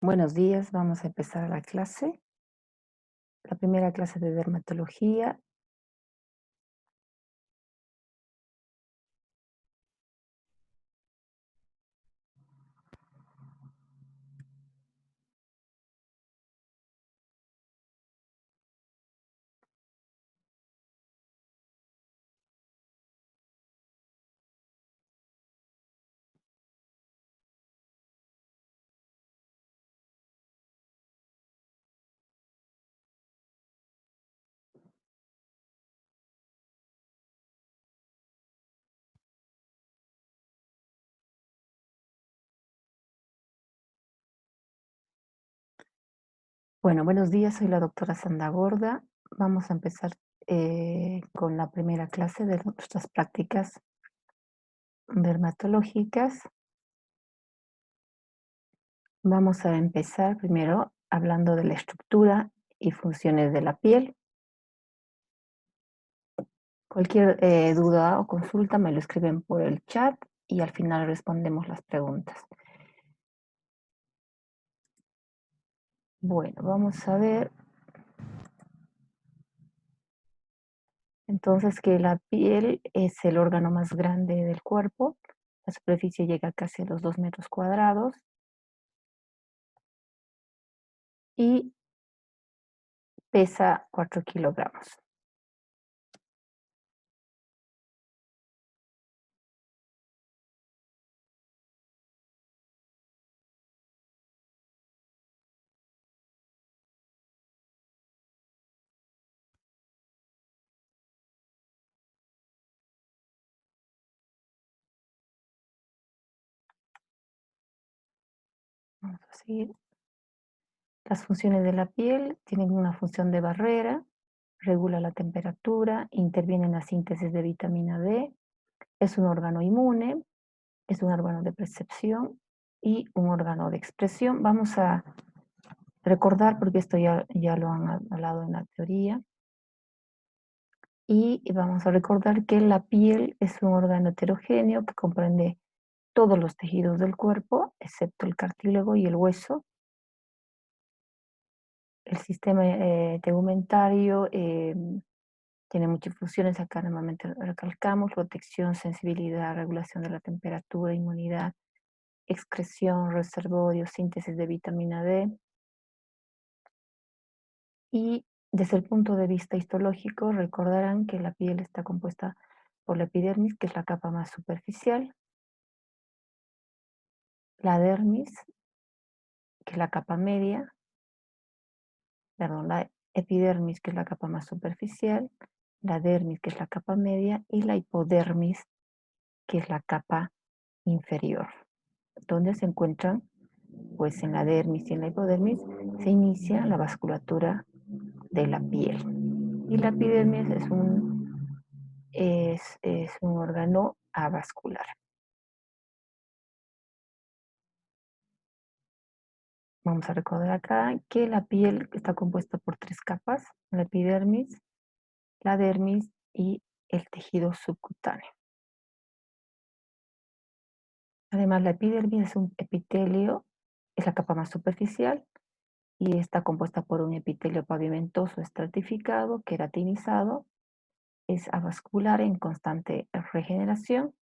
Buenos días, vamos a empezar la clase. La primera clase de dermatología. Bueno, buenos días, soy la doctora Sandra Gorda. Vamos a empezar con la primera clase de nuestras prácticas dermatológicas. Vamos a empezar primero hablando de la estructura y funciones de la piel. Cualquier duda o consulta me lo escriben por el chat y al final respondemos las preguntas. Bueno, vamos a ver entonces que la piel es el órgano más grande del cuerpo. La superficie llega casi a los 2 metros cuadrados y pesa 4 kilogramos. Vamos a seguir. Las funciones de la piel tienen una función de barrera, regula la temperatura, interviene en la síntesis de vitamina D, es un órgano inmune, es un órgano de percepción y un órgano de expresión. Vamos a recordar, porque esto ya lo han hablado en la teoría, y vamos a recordar que la piel es un órgano heterogéneo que comprende todos los tejidos del cuerpo, excepto el cartílago y el hueso. El sistema tegumentario tiene muchas funciones, acá normalmente recalcamos: protección, sensibilidad, regulación de la temperatura, inmunidad, excreción, reservorio, síntesis de vitamina D. Y desde el punto de vista histológico, recordarán que la piel está compuesta por la epidermis, que es la capa más superficial, la dermis, que es la capa media, perdón, la epidermis, que es la capa más superficial, la dermis, que es la capa media, y la hipodermis, que es la capa inferior. ¿Dónde se encuentran? Pues en la dermis y en la hipodermis se inicia la vasculatura de la piel. Y la epidermis es un órgano avascular. Vamos a recordar acá que la piel está compuesta por 3 capas: la epidermis, la dermis y el tejido subcutáneo. Además, la epidermis es un epitelio, es la capa más superficial y está compuesta por un epitelio pavimentoso estratificado, queratinizado, es avascular en constante regeneración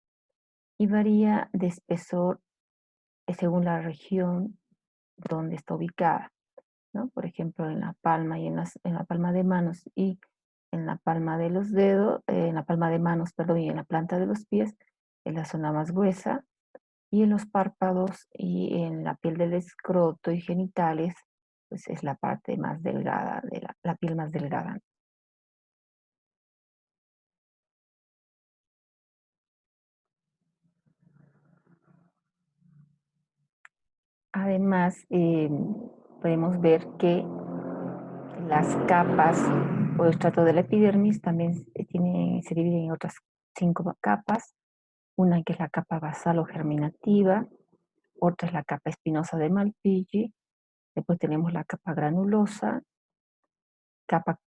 y varía de espesor según la región donde está ubicada, ¿no? Por ejemplo, en la palma y en la palma de manos y en la palma de los dedos, en la palma de manos, perdón, y en la planta de los pies, en la zona más gruesa, y en los párpados y en la piel del escroto y genitales, pues es la parte más delgada de la piel más delgada. Además, podemos ver que las capas o estrato de la epidermis también se dividen en otras 5 capas. Una que es la capa basal o germinativa, otra es la capa espinosa de Malpighi, después tenemos la capa granulosa, capa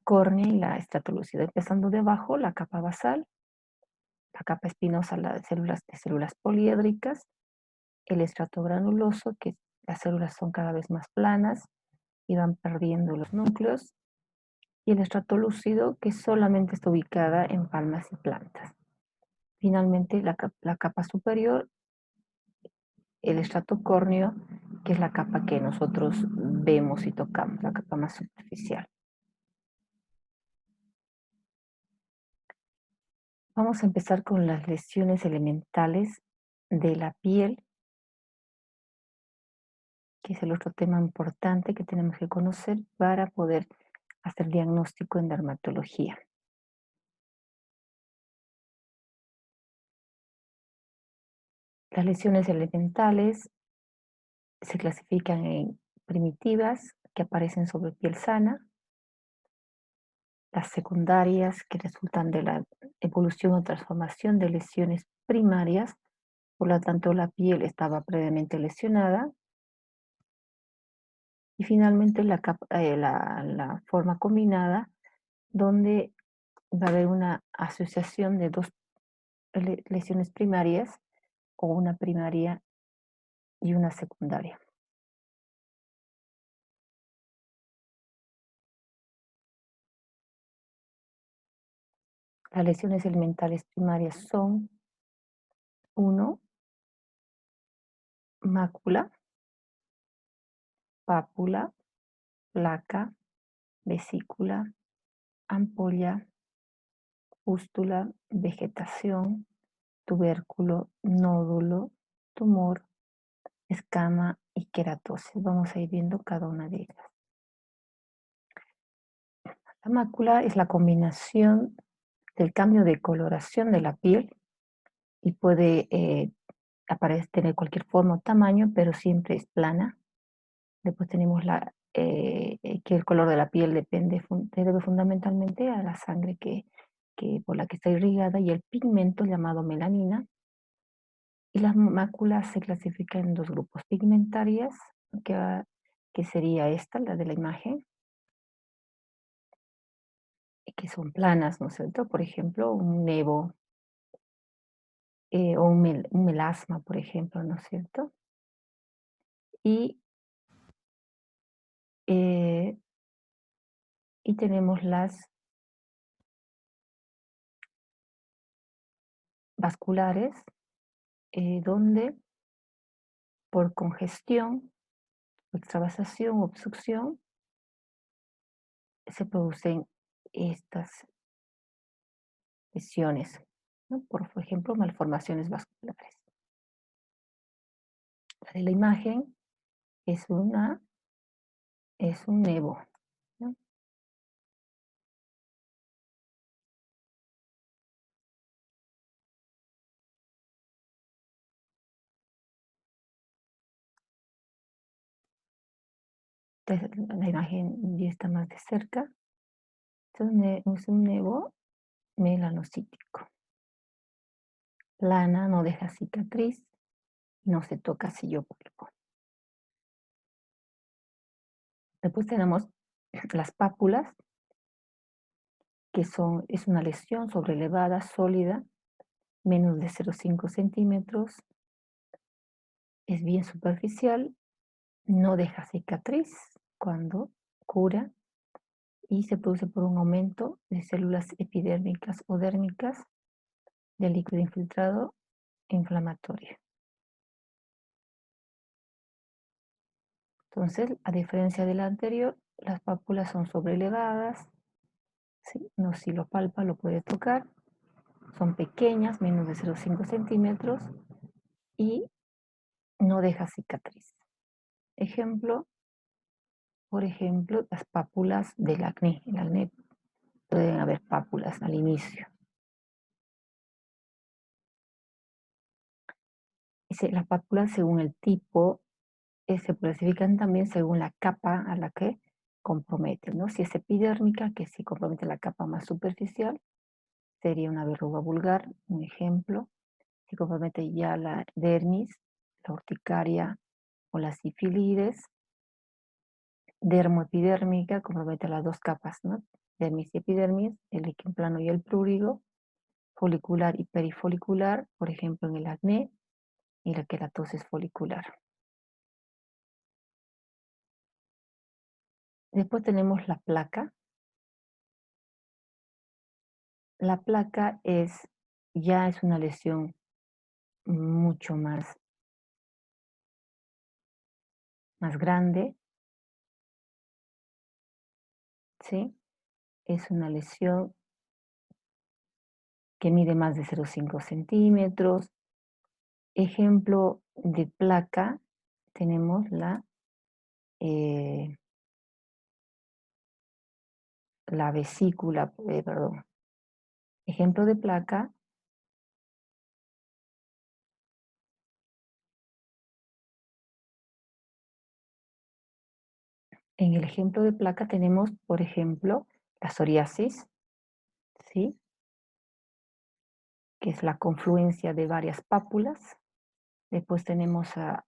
córnea y la estratolúcida. Empezando de abajo, la capa basal, la capa espinosa, la de células poliédricas, el estrato granuloso, que las células son cada vez más planas y van perdiendo los núcleos, y el estrato lúcido, que solamente está ubicada en palmas y plantas. Finalmente, la capa superior, el estrato córneo, que es la capa que nosotros vemos y tocamos, la capa más superficial. Vamos a empezar con las lesiones elementales de la piel, que es el otro tema importante que tenemos que conocer para poder hacer diagnóstico en dermatología. Las lesiones elementales se clasifican en primitivas, que aparecen sobre piel sana, las secundarias, que resultan de la evolución o transformación de lesiones primarias, por lo tanto la piel estaba previamente lesionada, y finalmente la forma combinada, donde va a haber una asociación de dos lesiones primarias, o una primaria y una secundaria. Las lesiones elementales primarias son: 1, mácula, pápula, placa, vesícula, ampolla, pústula, vegetación, tubérculo, nódulo, tumor, escama y queratosis. Vamos a ir viendo cada una de ellas. La mácula es la combinación del cambio de coloración de la piel y puede tener cualquier forma o tamaño, pero siempre es plana. Después tenemos que el color de la piel se debe fundamentalmente a la sangre por la que está irrigada, y el pigmento llamado melanina. Y las máculas se clasifican en dos grupos: pigmentarias, que sería esta, la de la imagen, que son planas, ¿no es cierto? Por ejemplo, un nevo, o un melasma, por ejemplo, ¿no es cierto? Y, eh, y tenemos las vasculares, donde por congestión, extravasación, obstrucción, se producen estas lesiones, ¿no? Por ejemplo, malformaciones vasculares. La de la imagen es un nevo, ¿no? Entonces, la imagen ya está más de cerca. Entonces, es un nevo melanocítico. Plana, no deja cicatriz, no se toca sillo público. Después tenemos las pápulas, que es una lesión sobrelevada, sólida, menos de 0,5 centímetros, es bien superficial, no deja cicatriz cuando cura, y se produce por un aumento de células epidérmicas o dérmicas del líquido infiltrado inflamatorio. Entonces, a diferencia de la anterior, las pápulas son sobrelevadas, ¿sí? No, si lo palpa lo puede tocar, son pequeñas, menos de 0,5 centímetros, y no deja cicatriz. Ejemplo, por ejemplo, las pápulas del acné. El acné pueden haber pápulas al inicio. Las pápulas, según el tipo, se clasifican también según la capa a la que compromete, ¿no? Si es epidérmica, que si compromete la capa más superficial, sería una verruga vulgar, un ejemplo. Si compromete ya la dermis, la urticaria o la sífilides. Dermoepidérmica, compromete las dos capas, ¿no? Dermis y epidermis, el líquen plano y el prurigo. Folicular y perifolicular, por ejemplo en el acné. y la queratosis folicular. Después tenemos la placa. La placa ya es una lesión mucho más grande, ¿sí? Es una lesión que mide más de 0,5 centímetros. Ejemplo de placa, tenemos eh, la vesícula, perdón. Ejemplo de placa, en el ejemplo de placa tenemos, por ejemplo, la psoriasis, ¿sí? Que es la confluencia de varias pápulas. Después tenemos la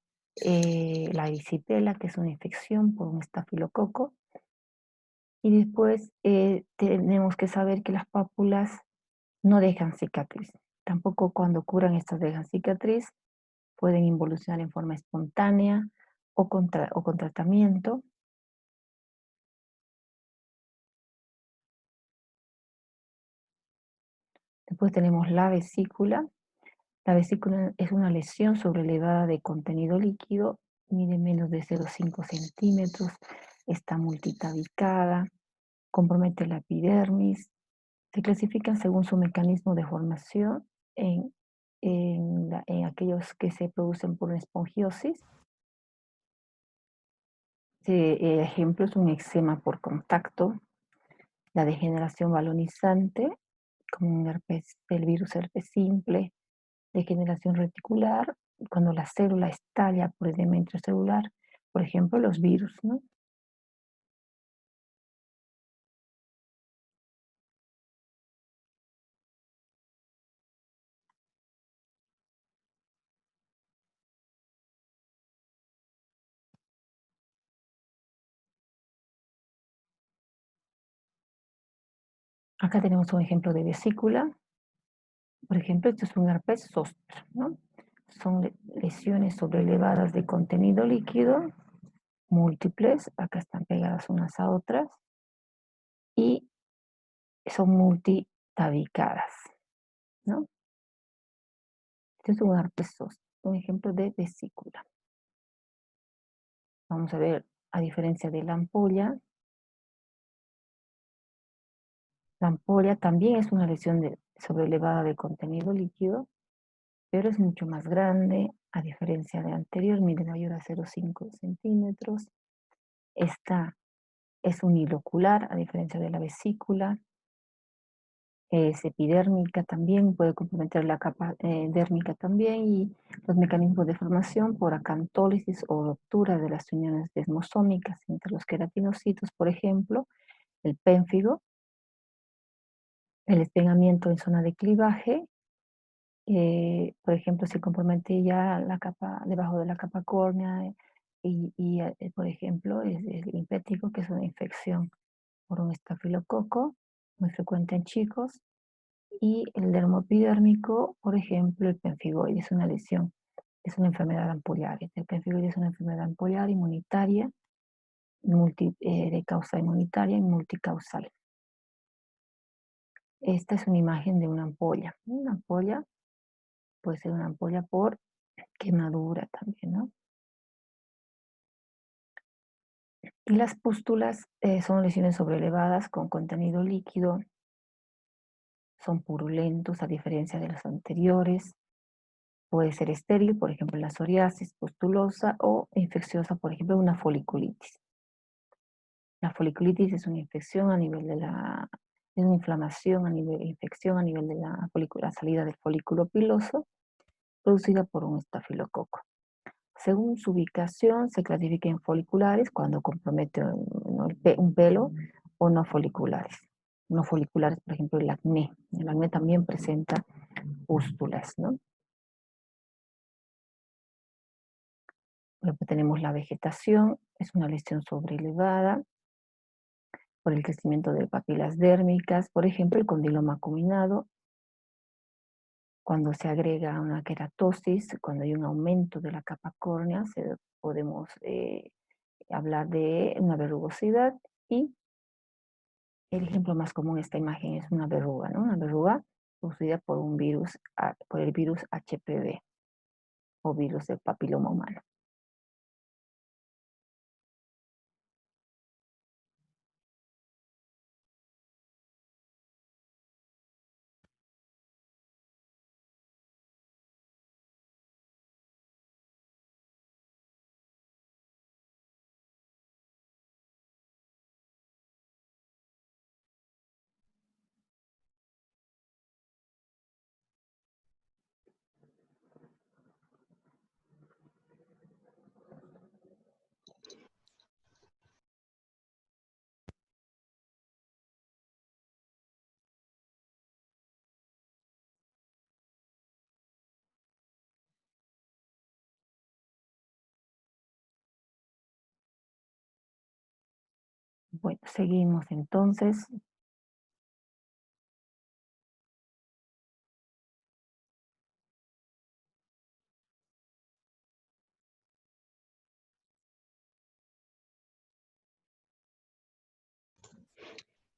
erisipela, que es una infección por un estafilococo. Y después tenemos que saber que las pápulas no dejan cicatriz. Tampoco cuando curan estas dejan cicatriz, pueden involucionar en forma espontánea o con tratamiento. Después tenemos la vesícula. La vesícula es una lesión sobrelevada de contenido líquido, mide menos de 0,5 centímetros, está multitabicada, compromete la epidermis. Se clasifican según su mecanismo de formación en aquellos que se producen por espongiosis. Ejemplo es un eczema por contacto, la degeneración balonizante, como el virus herpes simple, degeneración reticular, cuando la célula estalla por edema intracelular, por ejemplo, los virus, ¿no? Acá tenemos un ejemplo de vesícula. Por ejemplo, esto es un herpes zóster, ¿no? Son lesiones sobrelevadas de contenido líquido, múltiples, acá están pegadas unas a otras, y son multitabicadas, ¿no? Este es un herpes zóster, un ejemplo de vesícula. Vamos a ver, a diferencia de la ampolla también es una lesión sobrelevada de contenido líquido, pero es mucho más grande, a diferencia de anterior, mide mayor a 0,5 centímetros. Esta es unilocular, a diferencia de la vesícula. Es epidérmica también, puede comprometer la capa dérmica también, y los mecanismos de formación por acantólisis o ruptura de las uniones desmosómicas entre los queratinocitos, por ejemplo, el pénfigo, el despegamiento en zona de clivaje. Por ejemplo, se compromete ya la capa, debajo de la capa córnea, por ejemplo, es el linfético, que es una infección por un estafilococo, muy frecuente en chicos, y el dermopidérmico, por ejemplo, el pemfigoide, es una lesión, es una enfermedad ampular. El pemfigoide es una enfermedad ampular inmunitaria, de causa inmunitaria y multicausal. Esta es una imagen de una ampolla. Una ampolla puede ser una ampolla por quemadura también, ¿no? Y las pústulas son lesiones sobrelevadas con contenido líquido, son purulentos a diferencia de los anteriores. Puede ser estéril, por ejemplo, la psoriasis pustulosa, o infecciosa, por ejemplo, una foliculitis. La foliculitis es una infección a nivel es una inflamación infección a nivel de la salida del folículo piloso, producida por un estafilococo. Según su ubicación, se clasifica en foliculares cuando compromete un pelo, o no foliculares. No foliculares, por ejemplo, el acné. El acné también presenta pústulas, ¿no? Luego tenemos la vegetación, es una lesión sobrelevada por el crecimiento de papilas dérmicas, por ejemplo, el condiloma acuminado, Cuando se agrega una queratosis, cuando hay un aumento de la capa córnea, podemos hablar de una verrugosidad, y el ejemplo más común de esta imagen es una verruga, ¿no? Una verruga producida por un virus, por el virus HPV o virus del papiloma humano. Bueno, seguimos entonces.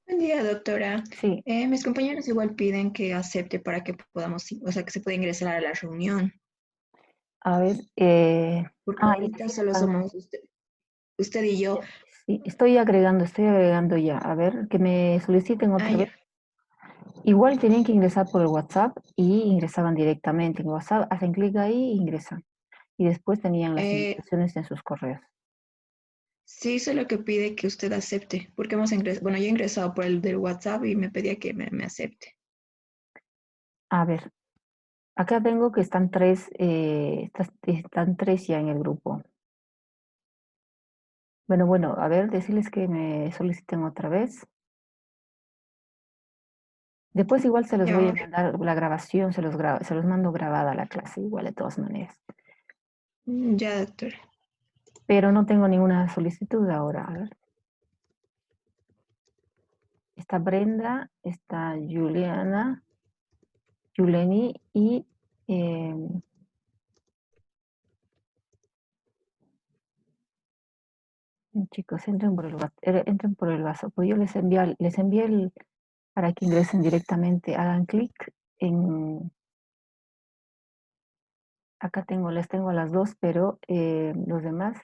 Buen día, doctora. Sí, Mis compañeros igual piden que acepte para que podamos, o sea, que se pueda ingresar a la reunión, a ver, porque y ahorita decir solo algo. somos usted y yo. Sí, estoy agregando ya. A ver, que me soliciten Ah, otra vez. ya. Igual tienen que ingresar por el WhatsApp y ingresaban directamente. En WhatsApp hacen clic ahí e ingresan. Y después tenían las Eh, invitaciones en sus correos. sí, solo que pide que usted acepte, porque hemos ingresado, bueno, yo he ingresado por el del WhatsApp y me pedía que me acepte. A ver, acá tengo que están tres, están tres ya en el grupo. Bueno, a ver, decirles que me soliciten otra vez. Después igual se los Ya voy a vamos. mandar la grabación, se los mando grabada a la clase, igual de todas maneras. Ya, doctora. Pero no tengo ninguna solicitud ahora. A ver. Está Brenda, está Juliana, Yuleni y eh, chicos, entren por el vaso. Pues yo les envié para que ingresen directamente, hagan clic en, acá les tengo a las dos, pero los demás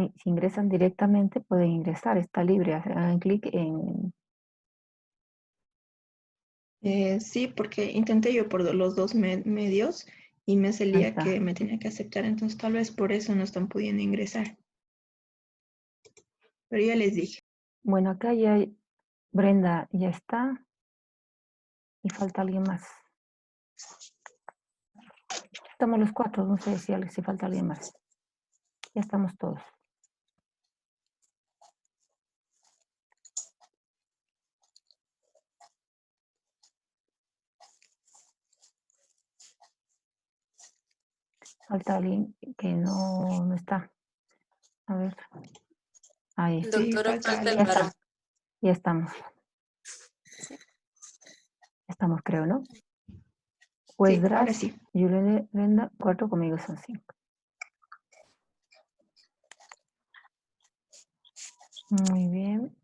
si ingresan directamente pueden ingresar, está libre, hagan clic en, Sí, porque intenté yo por los dos medios y me ahí salía que está. me tenía que aceptar, entonces tal vez por eso no están pudiendo ingresar. Pero ya les dije. Bueno, acá ya Brenda ya está y falta alguien más. Estamos los cuatro, no sé si falta alguien más. Ya estamos todos. Falta alguien que no está. A ver. Ahí. Sí, Doctora, falta falta el Ya alguien. varón. está. Ya estamos. Estamos, creo, ¿no? Pues Sí, ahora Dras, sí. Juliana, Brenda, cuatro, conmigo son cinco. Muy bien.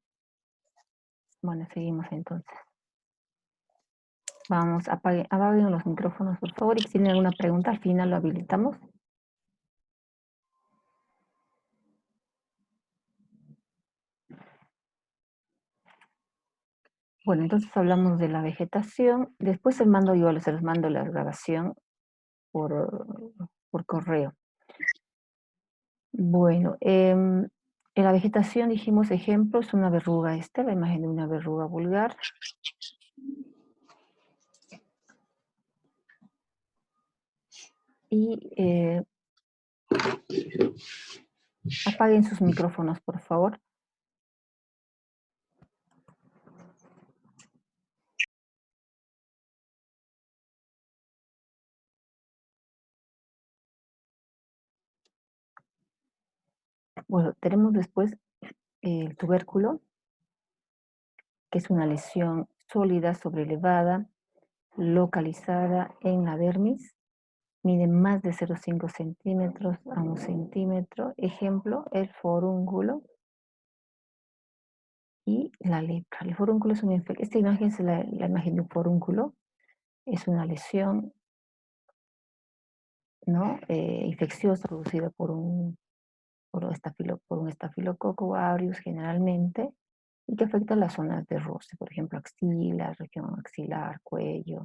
Bueno, seguimos entonces. Vamos, apaguen los micrófonos, por favor. Y si tienen alguna pregunta, al final lo habilitamos. Bueno, entonces hablamos de la vegetación. Después se los mando la grabación por correo. Bueno, en la vegetación dijimos ejemplos, una verruga la imagen de una verruga vulgar. Y apaguen sus micrófonos, por favor. Bueno, tenemos después el tubérculo, que es una lesión sólida, sobrelevada, localizada en la dermis, mide más de 0,5 centímetros a 1 centímetro. Ejemplo, el forúnculo y la lepra. El forúnculo es una infección. Esta imagen es la imagen de un forúnculo. Es una lesión, ¿no? Infecciosa producida por un estafilococo aureus generalmente, y que afecta las zonas de roce, por ejemplo, axila, región axilar, cuello,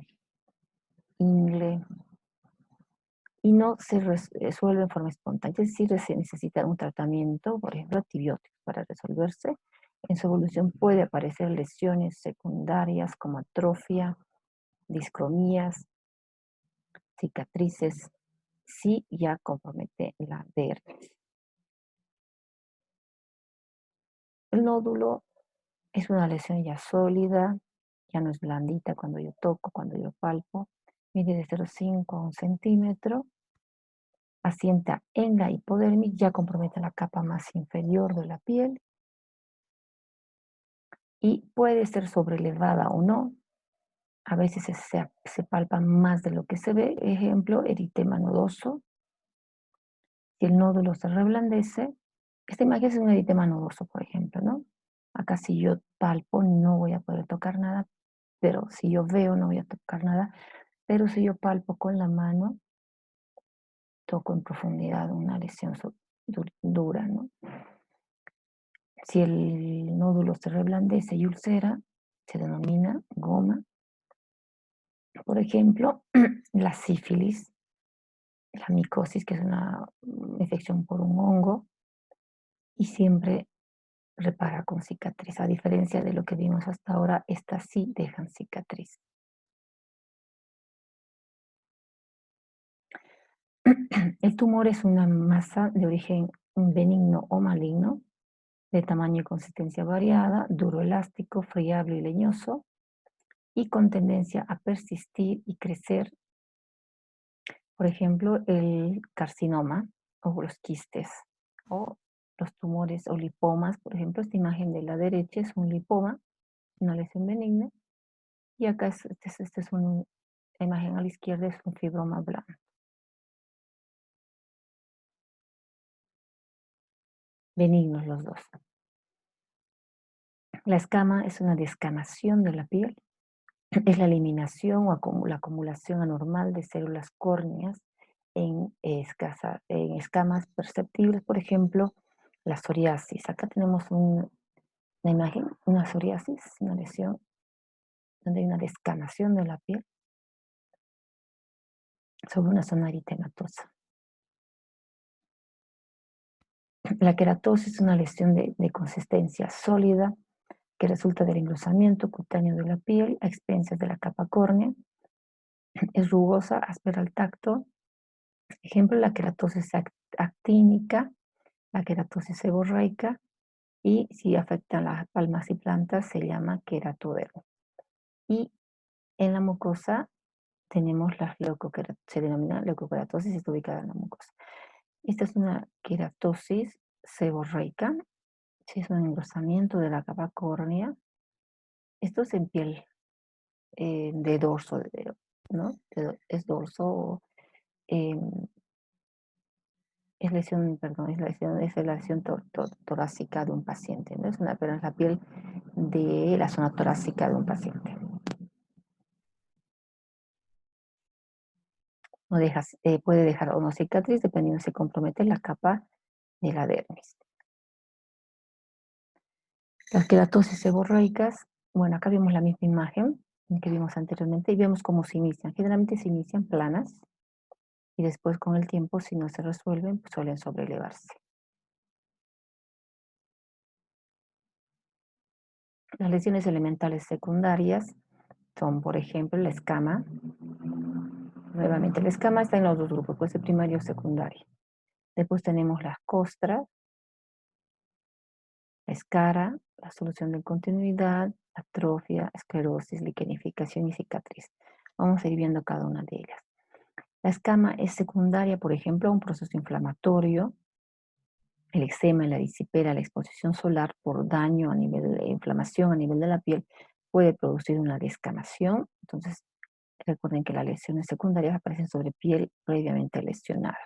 ingle, y no se resuelve en forma espontánea, es decir, se necesita un tratamiento, por ejemplo, antibióticos para resolverse. En su evolución puede aparecer lesiones secundarias como atrofia, discromías, cicatrices, si ya compromete la dermis. El nódulo es una lesión ya sólida, ya no es blandita cuando yo toco, cuando yo palpo, mide de 0,5 a 1 centímetro, asienta en la hipodermis, ya compromete la capa más inferior de la piel y puede ser sobrelevada o no. A veces se palpa más de lo que se ve. Ejemplo, eritema nodoso. Si el nódulo se reblandece, esta imagen es un eritema nodoso, por ejemplo, ¿no? Acá si yo palpo no voy a poder tocar nada, pero si yo veo no voy a tocar nada, pero si yo palpo con la mano, toco en profundidad una lesión dura, ¿no? Si el nódulo se reblandece y ulcera, se denomina goma. Por ejemplo, la sífilis, la micosis, que es una infección por un hongo, y siempre repara con cicatriz. A diferencia de lo que vimos hasta ahora, estas sí dejan cicatriz. El tumor es una masa de origen benigno o maligno, de tamaño y consistencia variada, duro elástico, friable y leñoso, y con tendencia a persistir y crecer. Por ejemplo, el carcinoma o los quistes o los tumores o lipomas. Por ejemplo, esta imagen de la derecha es un lipoma, una lesión benigna, y acá la imagen a la izquierda es un fibroma blando. Benignos los dos. La escama es una descamación de la piel, es la eliminación o la acumulación anormal de células córneas en escamas perceptibles, por ejemplo, la psoriasis. Acá tenemos una imagen, una psoriasis, una lesión donde hay una descamación de la piel sobre una zona eritematosa. La queratosis es una lesión de consistencia sólida que resulta del engrosamiento cutáneo de la piel a expensas de la capa córnea. Es rugosa, áspera al tacto. Ejemplo, la queratosis actínica, la queratosis seborreica, y si afecta las palmas y plantas se llama queratoderma. Y en la mucosa tenemos se denomina leucoqueratosis y está ubicada en la mucosa. Esta es una queratosis seborreica, es un engrosamiento de la capa córnea. Esto es en piel de dorso, ¿no? Es dorso, em, es lesión, perdón, es la lesión torácica de un paciente, ¿no? Pero es la piel de la zona torácica de un paciente. No puede dejar una cicatriz dependiendo si compromete la capa de la dermis. Las queratosis seborreicas, bueno, acá vemos la misma imagen que vimos anteriormente y vemos cómo se inician. Generalmente se inician planas y después con el tiempo, si no se resuelven, pues suelen sobrelevarse. Las lesiones elementales secundarias son, por ejemplo, la escama. Nuevamente, la escama está en los dos grupos, puede ser primaria o secundaria. Después tenemos las costras, la escara, la solución de continuidad, atrofia, esclerosis, liquenificación y cicatriz. Vamos a ir viendo cada una de ellas. La escama es secundaria, por ejemplo, a un proceso inflamatorio, el eczema, la erisipela, la exposición solar por daño a nivel de inflamación a nivel de la piel puede producir una descamación. Entonces, Recuerden que las lesiones secundarias aparecen sobre piel previamente lesionada.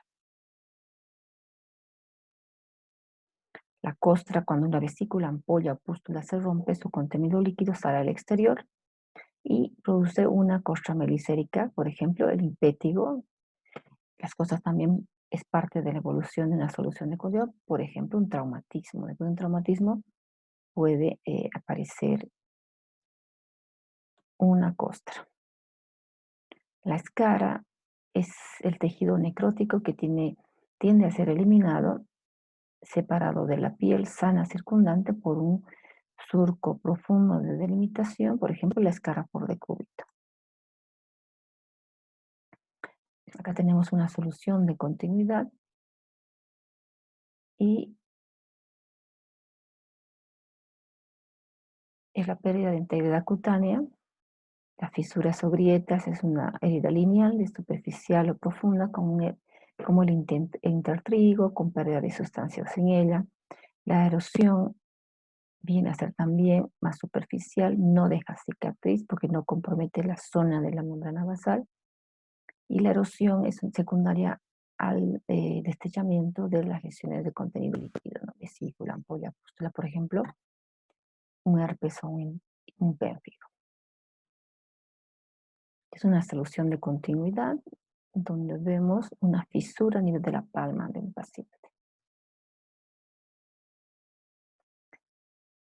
La costra, cuando una vesícula, ampolla o pústula se rompe, su contenido líquido sale al exterior y produce una costra melicérica, por ejemplo, el impétigo. Las costras también es parte de la evolución de una solución de código, por ejemplo, un traumatismo. Después de un traumatismo puede aparecer una costra. La escara es el tejido necrótico que tiende a ser eliminado, separado de la piel sana circundante por un surco profundo de delimitación, por ejemplo, la escara por decúbito. Acá tenemos una solución de continuidad y es la pérdida de integridad cutánea. Las fisuras o grietas es una herida lineal, de superficial o profunda, como el intertrigo, con pérdida de sustancias en ella. La erosión viene a ser también más superficial, no deja cicatriz porque no compromete la zona de la membrana basal. Y la erosión es secundaria al destellamiento de las lesiones de contenido líquido, ¿no? Vesícula, ampolla, pústula, por ejemplo, un herpes o un pérfido. Es una solución de continuidad donde vemos una fisura a nivel de la palma del paciente.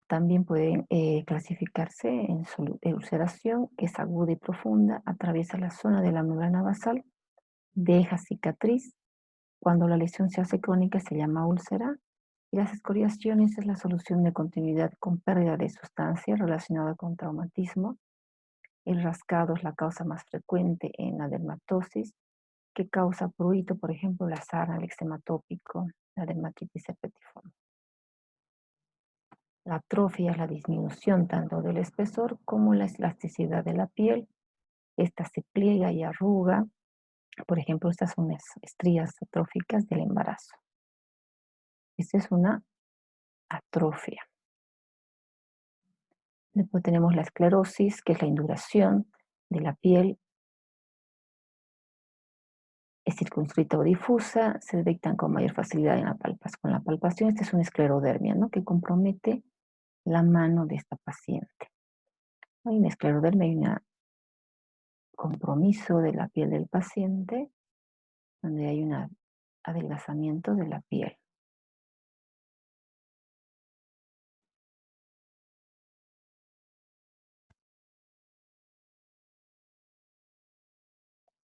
También pueden clasificarse en ulceración, que es aguda y profunda, atraviesa la zona de la membrana basal, deja cicatriz. Cuando la lesión se hace crónica se llama úlcera. Y las escoriaciones es la solución de continuidad con pérdida de sustancia relacionada con traumatismo. El rascado es la causa más frecuente en la dermatosis, que causa prurito, por ejemplo, la sarna, el eczema tópico, la dermatitis herpetiforme. La atrofia es la disminución tanto del espesor como la elasticidad de la piel. Esta se pliega y arruga. Por ejemplo, estas son las estrías atróficas del embarazo. Esta es una atrofia. Después tenemos la esclerosis, que es la induración de la piel. Es circunscrita o difusa, se detectan con mayor facilidad con la palpación. Esta es una esclerodermia, ¿no? Que compromete la mano de esta paciente. Hay una esclerodermia, hay un compromiso de la piel del paciente, donde hay un adelgazamiento de la piel.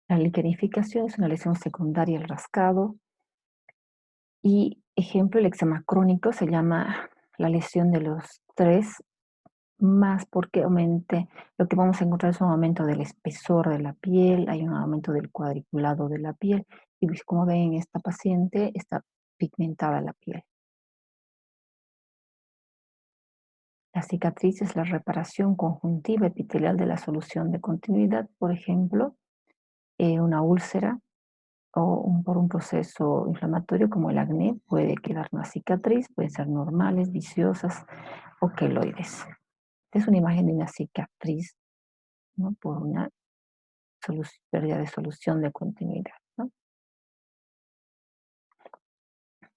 La liquenificación es una lesión secundaria al rascado. Y ejemplo, el eczema crónico se llama la lesión de los tres, más porque lo que vamos a encontrar es un aumento del espesor de la piel, hay un aumento del cuadriculado de la piel, y pues, como ven en esta paciente está pigmentada la piel. La cicatriz es la reparación conjuntiva epitelial de la solución de continuidad, por ejemplo, una úlcera o por un proceso inflamatorio como el acné, puede quedar una cicatriz, pueden ser normales, viciosas o queloides. Esta es una imagen de una cicatriz, ¿no? Por una pérdida de solución de continuidad, ¿no?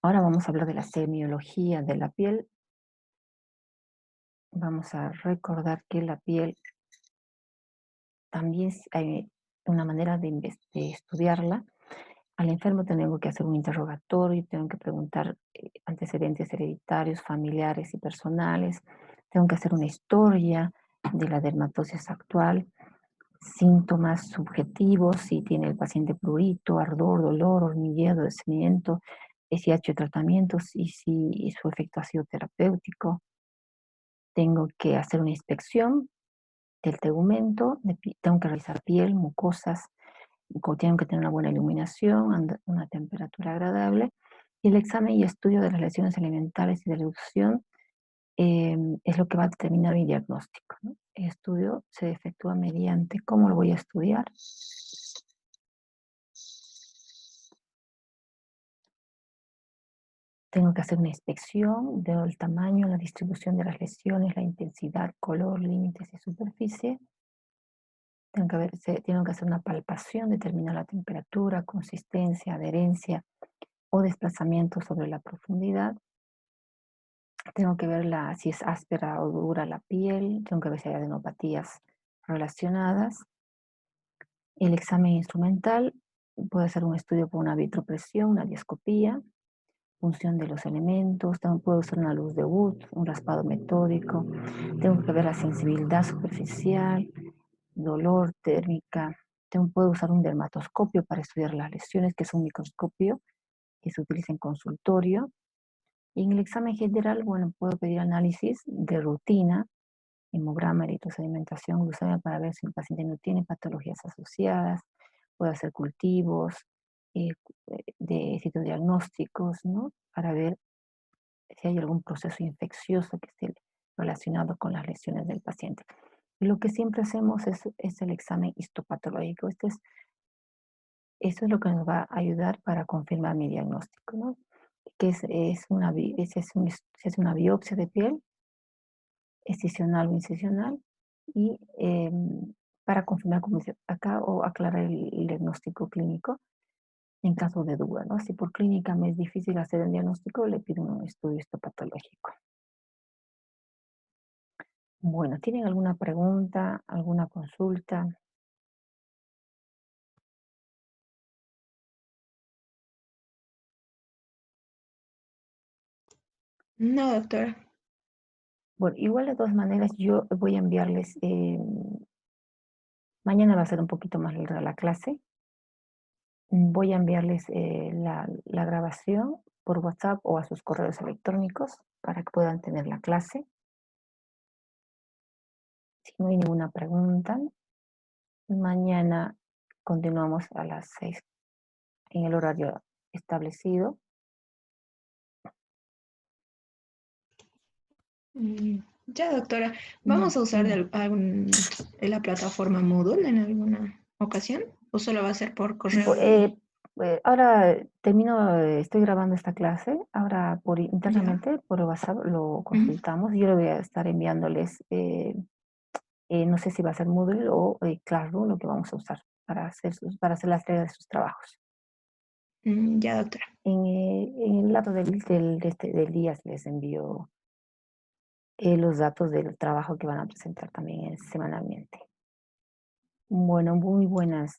Ahora vamos a hablar de la semiología de la piel. Vamos a recordar que la piel también hay una manera de estudiarla. Al enfermo tengo que hacer un interrogatorio, tengo que preguntar antecedentes hereditarios, familiares y personales, tengo que hacer una historia de la dermatosis actual, síntomas subjetivos, si tiene el paciente prurito, ardor, dolor, hormigueo, descendimiento, si ha hecho tratamientos y si su efecto ha sido terapéutico. Tengo que hacer una inspección del tegumento, tengo que revisar piel, mucosas, tienen que tener una buena iluminación, una temperatura agradable, y el examen y estudio de las lesiones elementales y de reducción es lo que va a determinar mi diagnóstico, ¿no? El estudio se efectúa mediante, ¿cómo lo voy a estudiar? Tengo que hacer una inspección del tamaño, la distribución de las lesiones, la intensidad, color, límites y superficie. Tienen que hacer una palpación, determinar la temperatura, consistencia, adherencia o desplazamiento sobre la profundidad. Tengo que ver si es áspera o dura la piel, tengo que ver si hay adenopatías relacionadas. El examen instrumental puede ser un estudio por una vitropresión, una dioscopía, función de los elementos, también puedo usar una luz de Wood, un raspado metódico, tengo que ver la sensibilidad superficial, dolor, térmica, puedo usar un dermatoscopio para estudiar las lesiones, que es un microscopio que se utiliza en consultorio. Y en el examen general, bueno, puedo pedir análisis de rutina, hemograma, eritrosedimentación, glucemia para ver si el paciente no tiene patologías asociadas, puedo hacer cultivos eh, de citodiagnósticos, ¿no? Para ver si hay algún proceso infeccioso que esté relacionado con las lesiones del paciente. Y lo que siempre hacemos es el examen histopatológico. Esto es lo que nos va a ayudar para confirmar mi diagnóstico, ¿no? Que se hace una biopsia de piel, excisional o incisional, y para confirmar, como dice acá, o aclarar el diagnóstico clínico en caso de duda, ¿no? Si por clínica me es difícil hacer el diagnóstico, le pido un estudio histopatológico. Bueno, ¿tienen alguna pregunta, alguna consulta? No, doctora. Bueno, igual de todas maneras yo voy a enviarles, mañana va a ser un poquito más larga la clase, voy a enviarles la grabación por WhatsApp o a sus correos electrónicos para que puedan tener la clase. Si no hay ninguna pregunta, mañana continuamos a las 6 en el horario establecido. Ya, doctora. ¿Vamos a usar la plataforma Moodle en alguna ocasión? ¿O solo va a ser por correo? Ahora estoy grabando esta clase, ahora Ya. internamente por WhatsApp lo consultamos y yo le voy a estar enviándoles, no sé si va a ser Moodle o Classroom lo que vamos a usar para hacer la entrega de sus trabajos. Ya, doctora. En el lado del día les envío los datos del trabajo que van a presentar también semanalmente. Bueno, muy buenos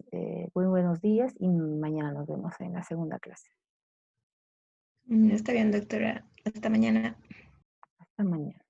días y mañana nos vemos en la segunda clase. Está bien, doctora. Hasta mañana. Hasta mañana.